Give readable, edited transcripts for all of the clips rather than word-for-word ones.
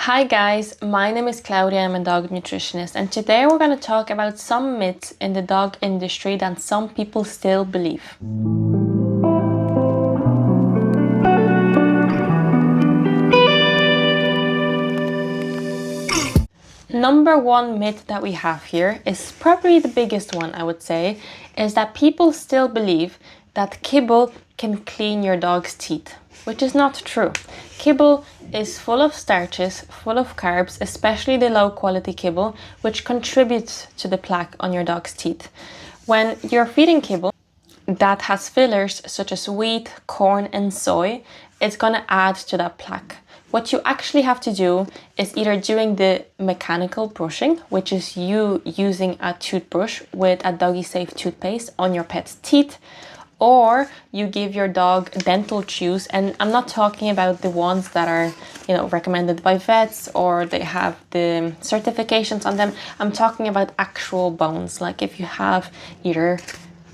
Hi guys, my name is Claudia. I'm a dog nutritionist, and today we're going to talk about some myths in the dog industry that some people still believe. Number one myth that we have here is probably the biggest one, I would say, is that people still believe that kibble can clean your dog's teeth, which is not true. Kibble is full of starches, full of carbs, especially the low quality kibble, which contributes to the plaque on your dog's teeth. When you're feeding kibble that has fillers such as wheat, corn, and soy, it's gonna add to that plaque. What you actually have to do is either doing the mechanical brushing, which is you using a toothbrush with a doggy safe toothpaste on your pet's teeth, or you give your dog dental chews. And I'm not talking about the ones that are, recommended by vets or they have the certifications on them. I'm talking about actual bones, like if you have either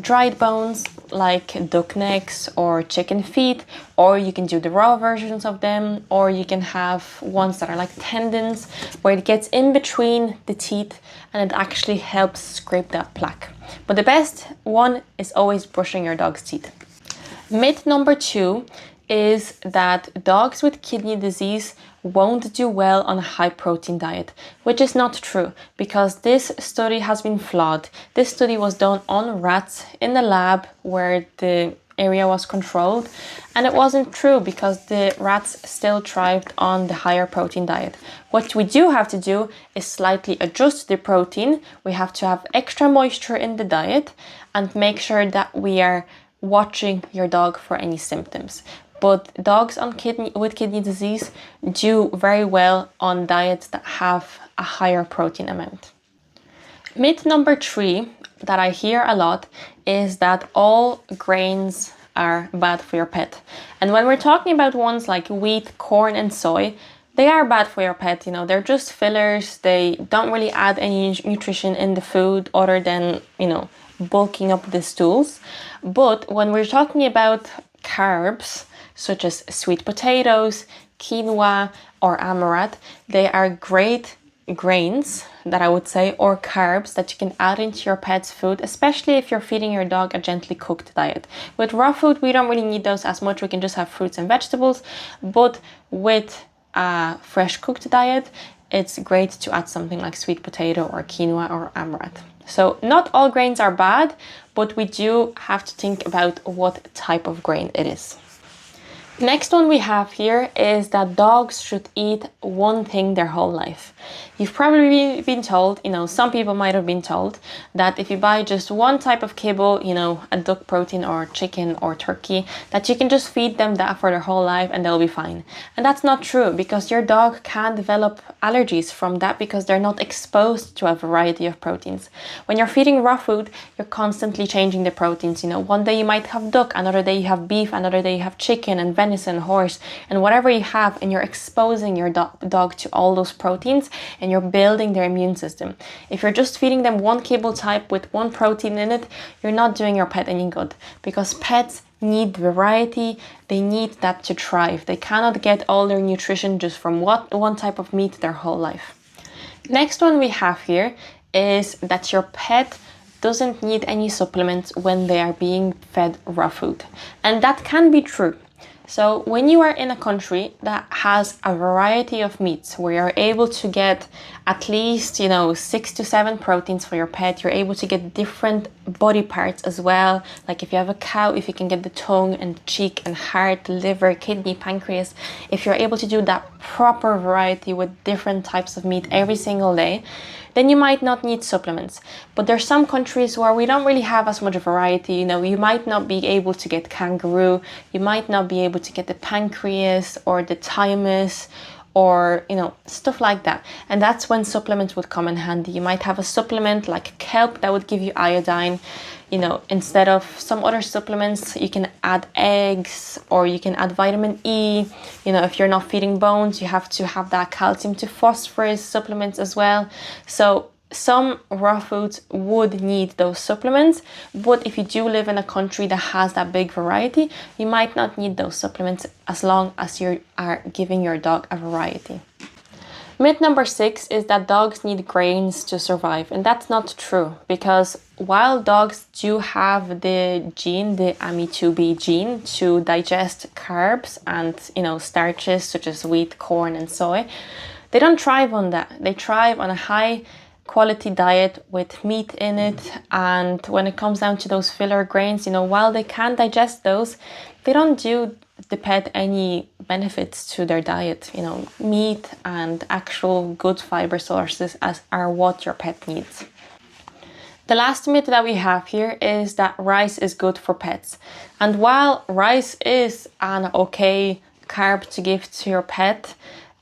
dried bones like duck necks or chicken feet, or you can do the raw versions of them, or you can have ones that are like tendons where it gets in between the teeth and it actually helps scrape that plaque. But the best one is always brushing your dog's teeth. Myth number two is that dogs with kidney disease won't do well on a high protein diet, which is not true because this study has been flawed. This study was done on rats in the lab where the area was controlled, and it wasn't true because the rats still thrived on the higher protein diet. What we do have to do is slightly adjust the protein. We have to have extra moisture in the diet and make sure that we are watching your dog for any symptoms. But dogs with kidney disease do very well on diets that have a higher protein amount. Myth number three that I hear a lot is that all grains are bad for your pet. And when we're talking about ones like wheat, corn, and soy, they are bad for your pet. They're just fillers. They don't really add any nutrition in the food other than, bulking up the stools. But when we're talking about carbs, such as sweet potatoes, quinoa, or amaranth, they are great grains that I would say, or carbs that you can add into your pet's food, especially if you're feeding your dog a gently cooked diet. With raw food, we don't really need those as much. We can just have fruits and vegetables. But with a fresh cooked diet, it's great to add something like sweet potato or quinoa or amaranth. So not all grains are bad, but we do have to think about what type of grain it is. Next one we have here is that dogs should eat one thing their whole life. You've probably been told, some people might have been told that if you buy just one type of kibble, a duck protein or chicken or turkey, that you can just feed them that for their whole life and they'll be fine. And that's not true because your dog can develop allergies from that because they're not exposed to a variety of proteins. When you're feeding raw food, you're constantly changing the proteins. One day you might have duck, another day you have beef, another day you have chicken and venison, horse, and whatever you have, and you're exposing your dog to all those proteins and you're building their immune system. If you're just feeding them one kibble type with one protein in it, you're not doing your pet any good because pets need variety. They need that to thrive. They cannot get all their nutrition just from one type of meat their whole life. Next one we have here is that your pet doesn't need any supplements when they are being fed raw food. And that can be true. So when you are in a country that has a variety of meats where you're able to get at least, 6 to 7 proteins for your pet, you're able to get different body parts as well. Like if you have a cow, if you can get the tongue and cheek and heart, liver, kidney, pancreas, if you're able to do that proper variety with different types of meat every single day, then you might not need supplements. But there's some countries where we don't really have as much variety. You might not be able to get kangaroo, you might not be able to get the pancreas or the thymus or, stuff like that. And that's when supplements would come in handy. You might have a supplement like kelp that would give you iodine. Instead of some other supplements, you can add eggs or you can add vitamin E. If you're not feeding bones, you have to have that calcium to phosphorus supplements as well. So some raw foods would need those supplements, but if you do live in a country that has that big variety, you might not need those supplements as long as you are giving your dog a variety. Myth number 6 is that dogs need grains to survive, and that's not true, because while dogs do have the gene, the AMY2B gene, to digest carbs and, starches such as wheat, corn and soy, they don't thrive on that. They thrive on a high quality diet with meat in it, and when it comes down to those filler grains, while they can digest those, they don't do the pet any benefits to their diet. Meat and actual good fiber sources are what your pet needs. The last myth that we have here is that rice is good for pets. And while rice is an okay carb to give to your pet,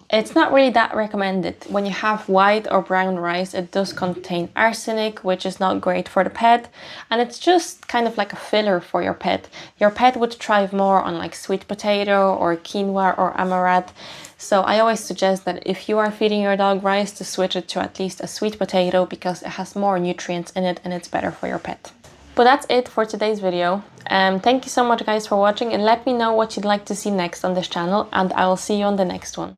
it's not really that recommended. When you have white or brown rice, it does contain arsenic, which is not great for the pet, and it's just kind of like a filler for your pet. Your pet would thrive more on like sweet potato or quinoa or amaranth. So I always suggest that if you are feeding your dog rice, to switch it to at least a sweet potato, because it has more nutrients in it and it's better for your pet. But that's it for today's video. Thank you so much guys for watching, and let me know what you'd like to see next on this channel, and I will see you on the next one.